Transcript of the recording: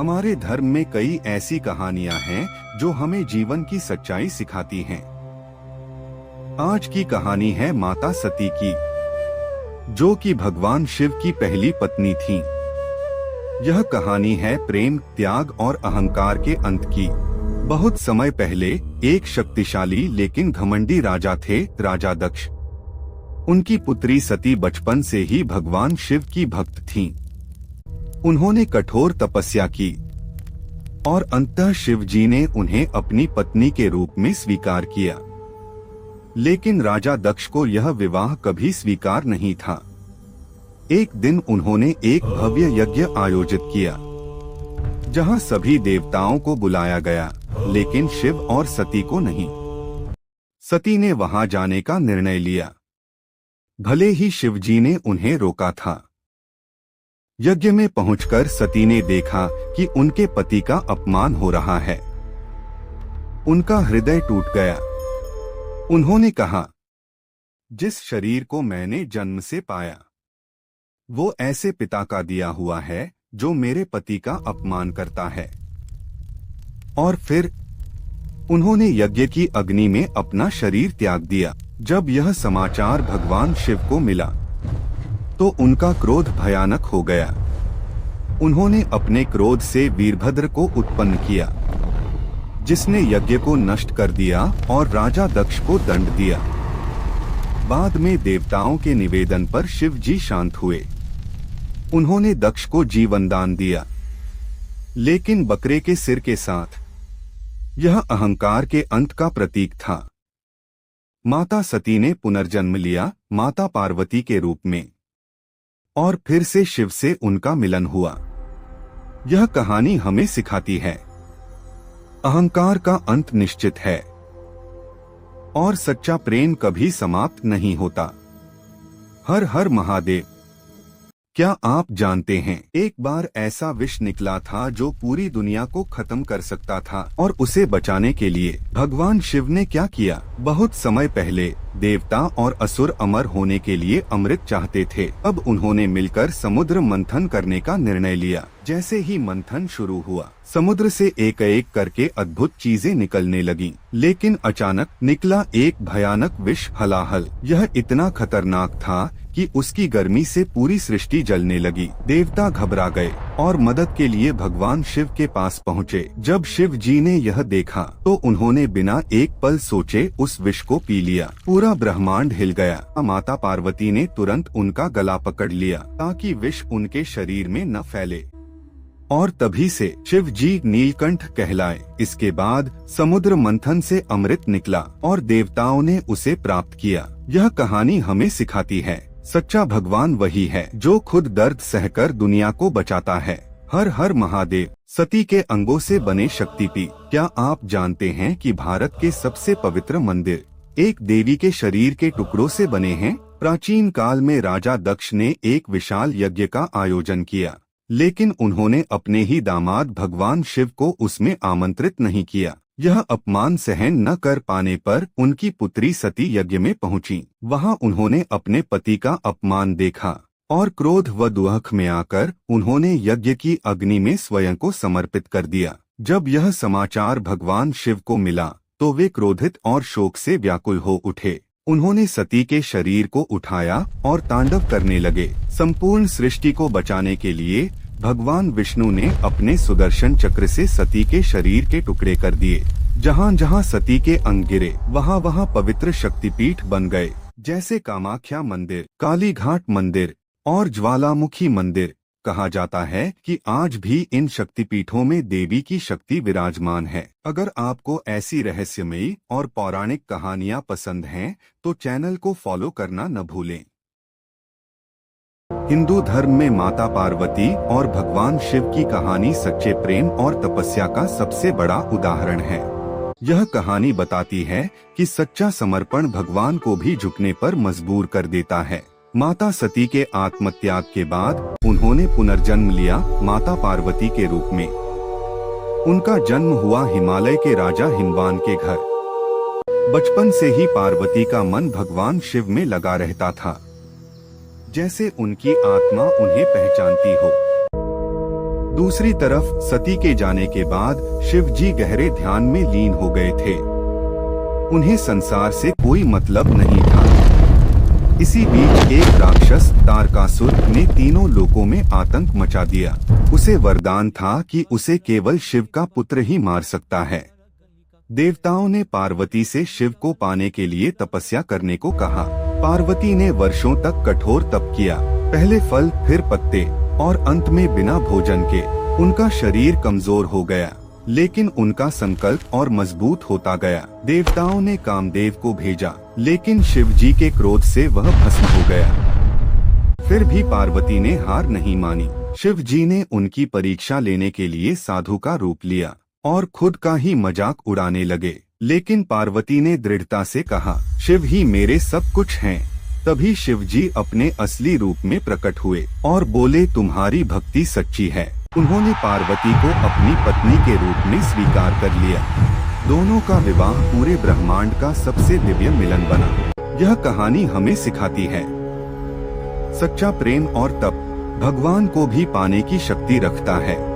हमारे धर्म में कई ऐसी कहानियां हैं जो हमें जीवन की सच्चाई सिखाती हैं। आज की कहानी है माता सती की, जो कि भगवान शिव की पहली पत्नी थी। यह कहानी है प्रेम, त्याग और अहंकार के अंत की। बहुत समय पहले एक शक्तिशाली लेकिन घमंडी राजा थे, राजा दक्ष। उनकी पुत्री सती बचपन से ही भगवान शिव की भक्त थीं। उन्होंने कठोर तपस्या की और अंततः शिव जी ने उन्हें अपनी पत्नी के रूप में स्वीकार किया। लेकिन राजा दक्ष को यह विवाह कभी स्वीकार नहीं था। एक दिन उन्होंने एक भव्य यज्ञ आयोजित किया, जहां सभी देवताओं को बुलाया गया, लेकिन शिव और सती को नहीं। सती ने वहां जाने का निर्णय लिया, भले ही शिव जी ने उन्हें रोका था। यज्ञ में पहुंचकर सती ने देखा कि उनके पति का अपमान हो रहा है। उनका हृदय टूट गया। उन्होंने कहा, जिस शरीर को मैंने जन्म से पाया, वो ऐसे पिता का दिया हुआ है जो मेरे पति का अपमान करता है। और फिर उन्होंने यज्ञ की अग्नि में अपना शरीर त्याग दिया। जब यह समाचार भगवान शिव को मिला तो उनका क्रोध भयानक हो गया। उन्होंने अपने क्रोध से वीरभद्र को उत्पन्न किया, जिसने यज्ञ को नष्ट कर दिया और राजा दक्ष को दंड दिया। बाद में देवताओं के निवेदन पर शिव जी शांत हुए। उन्होंने दक्ष को जीवन दान दिया, लेकिन बकरे के सिर के साथ। यह अहंकार के अंत का प्रतीक था। माता सती ने पुनर्जन्म लिया, माता पार्वती के रूप में, और फिर से शिव से उनका मिलन हुआ। यह कहानी हमें सिखाती है, अहंकार का अंत निश्चित है और सच्चा प्रेम कभी समाप्त नहीं होता। हर हर महादेव। क्या आप जानते हैं, एक बार ऐसा विष निकला था जो पूरी दुनिया को खत्म कर सकता था, और उसे बचाने के लिए भगवान शिव ने क्या किया? बहुत समय पहले देवता और असुर अमर होने के लिए अमृत चाहते थे। अब उन्होंने मिलकर समुद्र मंथन करने का निर्णय लिया। जैसे ही मंथन शुरू हुआ, समुद्र से एक एक करके अद्भुत चीजें निकलने लगीं। लेकिन अचानक निकला एक भयानक विष, हलाहल। यह इतना खतरनाक था कि उसकी गर्मी से पूरी सृष्टि जलने लगी। देवता घबरा गए और मदद के लिए भगवान शिव के पास पहुँचे। जब शिव जी ने यह देखा तो उन्होंने बिना एक पल सोचे उस विष को पी लिया। पूरा ब्रह्मांड हिल गया। माता पार्वती ने तुरंत उनका गला पकड़ लिया ताकि विष उनके शरीर में न फैले, और तभी से शिव जी नीलकंठ कहलाए। इसके बाद समुद्र मंथन से अमृत निकला और देवताओं ने उसे प्राप्त किया। यह कहानी हमें सिखाती है, सच्चा भगवान वही है जो खुद दर्द सहकर दुनिया को बचाता है। हर हर महादेव। सती के अंगों से बने शक्तिपीठ। क्या आप जानते हैं कि भारत के सबसे पवित्र मंदिर एक देवी के शरीर के टुकड़ों से बने हैं? प्राचीन काल में राजा दक्ष ने एक विशाल यज्ञ का आयोजन किया, लेकिन उन्होंने अपने ही दामाद भगवान शिव को उसमें आमंत्रित नहीं किया। यह अपमान सहन न कर पाने पर उनकी पुत्री सती यज्ञ में पहुंची। वहां उन्होंने अपने पति का अपमान देखा और क्रोध व दुख में आकर उन्होंने यज्ञ की अग्नि में स्वयं को समर्पित कर दिया। जब यह समाचार भगवान शिव को मिला तो वे क्रोधित और शोक से व्याकुल हो उठे। उन्होंने सती के शरीर को उठाया और तांडव करने लगे। संपूर्ण सृष्टि को बचाने के लिए भगवान विष्णु ने अपने सुदर्शन चक्र से सती के शरीर के टुकड़े कर दिए। जहाँ जहाँ सती के अंग गिरे, वहाँ वहाँ पवित्र शक्तिपीठ बन गए, जैसे कामाख्या मंदिर, काली घाट मंदिर और ज्वालामुखी मंदिर। कहा जाता है कि आज भी इन शक्तिपीठों में देवी की शक्ति विराजमान है। अगर आपको ऐसी रहस्यमयी और पौराणिक कहानियाँ पसंद हैं, तो चैनल को फॉलो करना न भूलें। हिंदू धर्म में माता पार्वती और भगवान शिव की कहानी सच्चे प्रेम और तपस्या का सबसे बड़ा उदाहरण है। यह कहानी बताती है कि सच्चा समर्पण भगवान को भी झुकने पर मजबूर कर देता है। माता सती के आत्मत्याग के बाद उन्होंने पुनर्जन्म लिया, माता पार्वती के रूप में। उनका जन्म हुआ हिमालय के राजा हिमवान के घर। बचपन से ही पार्वती का मन भगवान शिव में लगा रहता था, जैसे उनकी आत्मा उन्हें पहचानती हो। दूसरी तरफ सती के जाने के बाद शिव जी गहरे ध्यान में लीन हो गए थे। उन्हें संसार से कोई मतलब नहीं था। इसी बीच एक राक्षस तारकासुर ने तीनों लोकों में आतंक मचा दिया। उसे वरदान था कि उसे केवल शिव का पुत्र ही मार सकता है। देवताओं ने पार्वती से शिव को पाने के लिए तपस्या करने को कहा। पार्वती ने वर्षों तक कठोर तप किया, पहले फल फिर पत्ते और अंत में बिना भोजन के। उनका शरीर कमजोर हो गया, लेकिन उनका संकल्प और मजबूत होता गया। देवताओं ने कामदेव को भेजा, लेकिन शिव जी के क्रोध से वह भस्म हो गया। फिर भी पार्वती ने हार नहीं मानी। शिव जी ने उनकी परीक्षा लेने के लिए साधु का रूप लिया और खुद का ही मजाक उड़ाने लगे। लेकिन पार्वती ने दृढ़ता से कहा, शिव ही मेरे सब कुछ हैं। तभी शिव जी अपने असली रूप में प्रकट हुए और बोले, तुम्हारी भक्ति सच्ची है। उन्होंने पार्वती को अपनी पत्नी के रूप में स्वीकार कर लिया। दोनों का विवाह पूरे ब्रह्मांड का सबसे दिव्य मिलन बना। यह कहानी हमें सिखाती है, सच्चा प्रेम और तप भगवान को भी पाने की शक्ति रखता है।